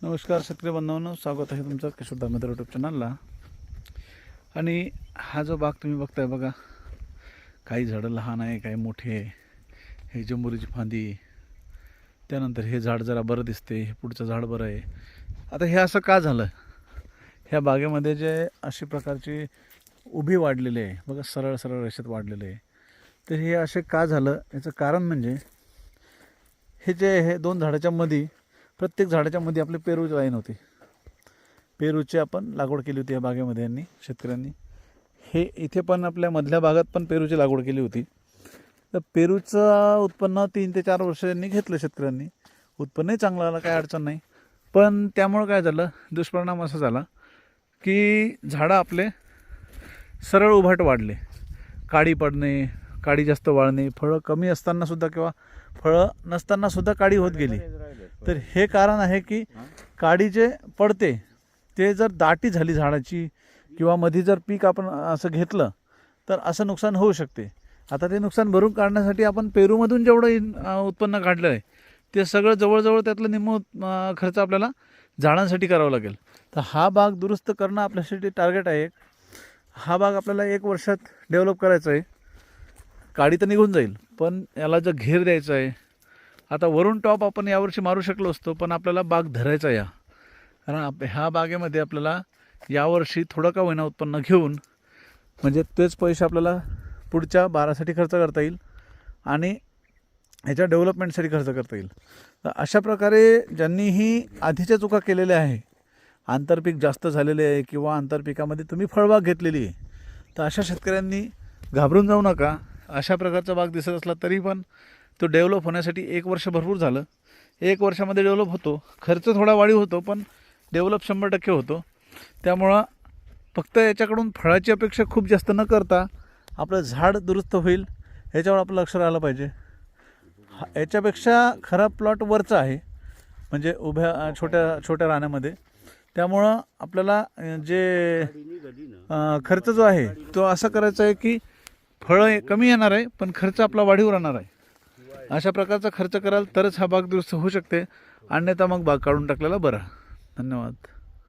नमस्कार शेतकरी बांधवांनो, स्वागत आहे तुमचं किशोर दामोदर यूट्यूब चॅनलला। आणि हा जो बाग तुम्ही बघताय बघा, काही झाडं लहान आहे, काही मोठे आहे। हे जंबुरीची फांदी, त्यानंतर हे झाड जरा बरं दिसते, हे पुढचं झाड बरं आहे। आता हे असं का झालं? ह्या बागेमध्ये जे अशी प्रकारची उभी वाढलेली आहे बघा, सरळ सरळ रेषेत वाढलेले आहे, तर हे असे का झालं याचं कारण म्हणजे हे दोन झाडाच्या मध्ये, प्रत्येक झाडाच्या मध्ये आपले पेरूची लाईन होती। पेरूची आपण लागवड केली होती या बागेमध्ये, यांनी शेतकऱ्यांनी हे इथे पण आपल्या मधल्या भागात पण पेरूची लागवड केली होती। तर पेरूचं उत्पन्न 3 ते 4 वर्षांनी घेतलं शेतकऱ्यांनी, उत्पन्नही चांगलं आलं, काही अडचण नाही। पण त्यामुळे काय झालं, दुष्परिणाम असा झाला की झाडं आपले सरळ उभाट वाढले, काडी पडणे, काडी जास्त वाळणे, फळं कमी असताना सुद्धा किंवा फळं नसताना सुद्धा काडी होत गेली। तर हे कारण आहे की काडी जे पडते ते जर दाटी झाली झाडाची, किंवा मध्ये जर पीक आपण असं घेतलं तर असं नुकसान होऊ शकते। आता ते नुकसान भरून काढण्यासाठी आपण पेरूमधून जेवढं उत्पन्न काढलं आहे ते सगळं जवळजवळ त्यातलं निम्म खर्च आपल्याला झाडांसाठी करावं लागेल। तर हा बाग दुरुस्त करणं आपल्यासाठी टार्गेट आहे। हा बाग आपल्याला 1 वर्षात डेव्हलप करायचा आहे। काडी तर निघून जाईल, पण याला जर घेर द्यायचा आहे। आता वरून टॉप आपण यावर्षी मारू शकलो असतो, पण आपल्याला बाग धरायचा या, कारण ह्या बागेमध्ये आपल्याला यावर्षी थोडं का होईना उत्पन्न घेऊन, म्हणजे तेच पैसे आपल्याला पुढच्या 12साठी खर्च करता येईल आणि ह्याच्या डेव्हलपमेंटसाठी खर्च करता येईल। तर अशा प्रकारे ज्यांनीही आधीच्या चुका केलेल्या आहे, आंतरपीक जास्त झालेले आहे किंवा आंतरपिकामध्ये तुम्ही फळबाग घेतलेली आहे, तर अशा शेतकऱ्यांनी घाबरून जाऊ नका। अशा प्रकारचा बाग दिसत असला तरी पण तो डेव्हलप होण्यासाठी 1 वर्ष भरपूर झालं। 1 वर्षामध्ये डेव्हलप होतो, खर्च थोडा वाढीव होतो, पण डेव्हलप 100% होतो। त्यामुळं फक्त याच्याकडून फळाची अपेक्षा खूप जास्त न करता आपलं झाड दुरुस्त होईल याच्यावर आपलं लक्ष राहिलं पाहिजे। याच्यापेक्षा खराब प्लॉट वरचा आहे, म्हणजे उभ्या छोट्या राण्यामध्ये। त्यामुळं आपल्याला जे खर्च जो आहे तो असा करायचा आहे की फळं कमी येणार आहे, पण खर्च आपला वाढीव राहणार आहे। अशा प्रकारचा खर्च कराल तरच हा बाग दुरुस्त होऊ शकते, अन्यथा मग बाग काढून टाकलेला बरा। धन्यवाद।